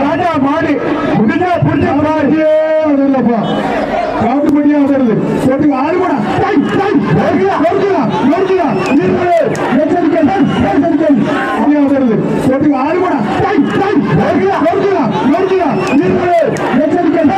ராஜா மாடு முடிஞ்சா புடிச்சப்பா காட்டுப்படியா வருது போட்டு ஆறுபடா எச்சரிக்கை வருது போட்டு ஆறுபடா எச்சரிக்கை